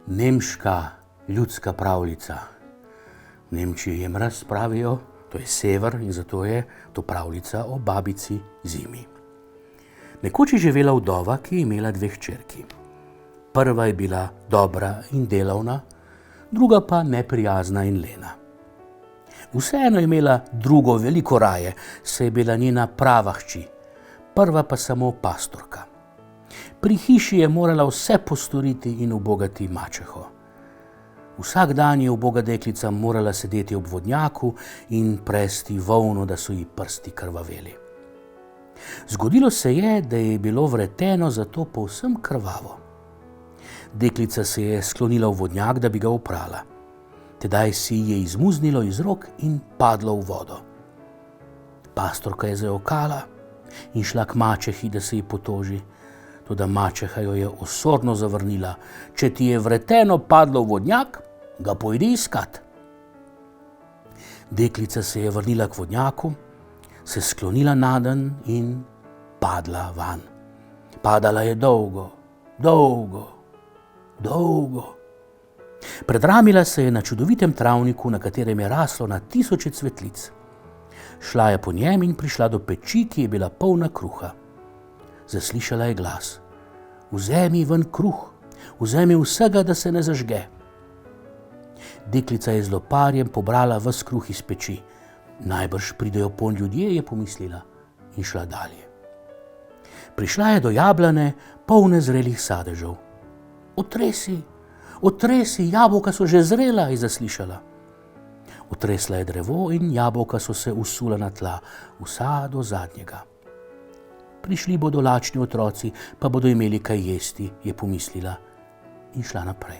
Nemška ljudska pravljica. V Nemčiji je mraz, pravijo, to je sever in zato je to pravljica o babici zimi. Nekoč je živela vdova, ki je imela 2 hčerki. Prva je bila dobra in delavna, druga pa neprijazna in lena. Vseeno je imela drugo veliko raje, saj je bila njena prava hči, prva pa samo pastorka. Pri hiši je morala vse postoriti in ubogati mačeho. Vsak dan je uboga deklica morala sedeti ob vodnjaku in presti volno, da so ji prsti krvaveli. Zgodilo se je, da je bilo vreteno zato povsem krvavo. Deklica se je sklonila v vodnjak, da bi ga oprala. Tedaj si je izmuznilo iz rok in padlo v vodo. Pastorka je zajokala in šla k mačehi, da se ji potoži. Toda mačeha jo je osorno zavrnila: če ti je vreteno padlo v vodnjak, ga pojdi iskat. Deklica se je vrnila k vodnjaku, se sklonila nadenj in padla vanj. Padala je dolgo, dolgo, dolgo. Predramila se je na čudovitem travniku, na katerem je raslo na tisoče cvetlic. Šla je po njem in prišla do peči, ki je bila polna kruha. Zaslišala je glas: vzemi ven kruh, vzemi vsega, da se ne zažge. Deklica je z loparjem pobrala ves kruh iz peči. Najbrž pridejo ponj ljudje, je pomislila in šla dalje. Prišla je do jablane, polne zrelih sadežev. Otresi, otresi, jabolka so že zrela, je zaslišala. Otresla je drevo in jabolka so se usula na tla, vsa do zadnjega. Prišli bodo lačni otroci, pa bodo imeli kaj jesti, je pomislila in šla naprej.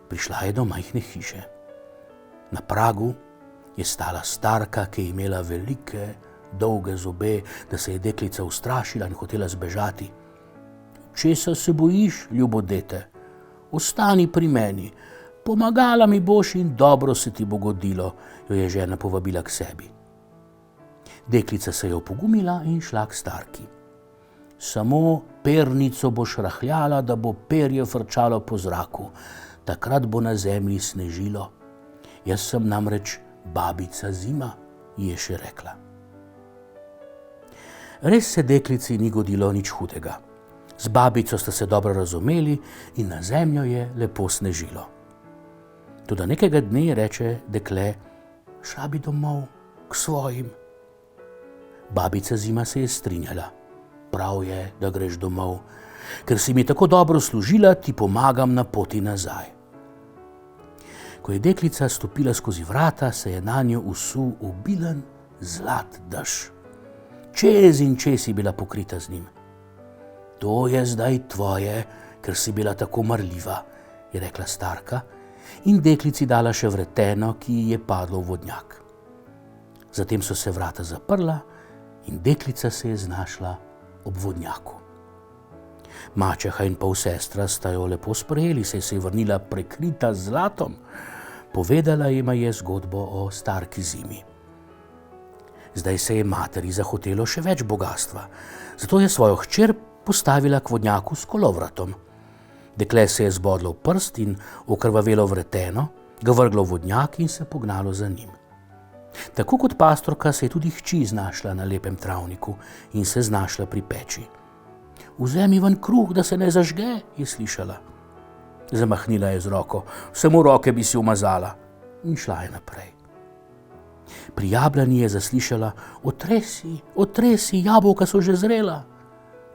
Prišla je do majhne hiše. Na pragu je stala starka, ki je imela velike, dolge zobe, da se je deklica ustrašila in hotela zbežati. Česa se bojiš, ljubo dete? Ostani pri meni, pomagala mi boš in dobro se ti bo godilo, jo je žena povabila k sebi. Deklica se je opogumila in šla k starki. Samo pernico boš rahljala, da bo perje frčalo po zraku, takrat bo na zemlji snežilo. Jaz sem namreč babica zima, ji je še rekla. Res se deklici ni godilo nič hudega. Z babico sta se dobro razumeli in na zemljo je lepo snežilo. Toda nekega dne reče dekle: šla bi domov k svojim. Babica zima se je strinjala: prav je, da greš domov, ker si mi tako dobro služila, ti pomagam na poti nazaj. Ko je deklica stopila skozi vrata, se je nanjo usul obilen zlat dež. Čez in čez je bila pokrita z njim. To je zdaj tvoje, ker si bila tako marljiva, je rekla starka in deklici dala še vreteno, ki ji je padlo v vodnjak. Zatem so se vrata zaprla in deklica se je znašla ob vodnjaku. Mačeha in polsestra sta jo lepo sprejeli, saj se je vrnila prekrita z zlatom. Povedala jima je zgodbo o starki zimi. Zdaj se je materi zahotelo še več bogastva, zato je svojo hčer postavila k vodnjaku s kolovratom. Dekle se je zbodlo v prst in okrvavelo vreteno, ga vrglo v vodnjak in se pognalo za njim. Tako kot pastorka se je tudi hči znašla na lepem travniku in se znašla pri peči. Vzemi ven kruh, da se ne zažge, je slišala. Zamahnila je z roko, samo roke bi si umazala in šla je naprej. Pri jablani je zaslišala: otresi, otresi, jabolka so že zrela.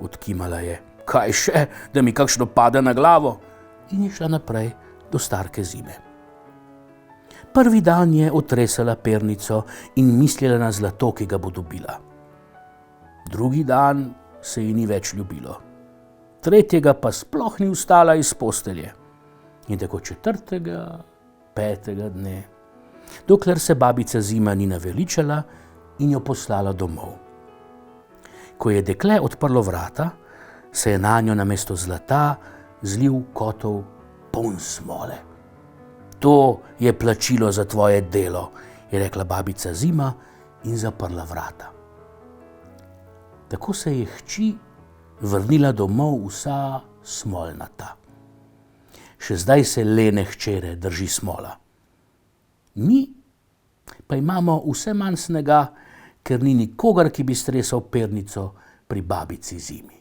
Odkimala je: kaj še, da mi kakšno pade na glavo, in je šla naprej do starke zime. Prvi dan je otresala pernico in mislila na zlato, ki ga bo dobila. Drugi dan se ji ni več ljubilo. Tretjega pa sploh ni vstala iz postelje. In tako 4., 5. dne, dokler se babica zima ni naveličala in jo poslala domov. Ko je dekle odprlo vrata, se je nanjo namesto zlata zlil kotel poln smole. To je plačilo za tvoje delo, je rekla babica zima in zaprla vrata. Tako se je hči vrnila domov vsa smolnata. še zdaj se lene hčere drži smola. Mi pa imamo vse manj snega, ker ni nikogar, ki bi stresal pernico pri babici zimi.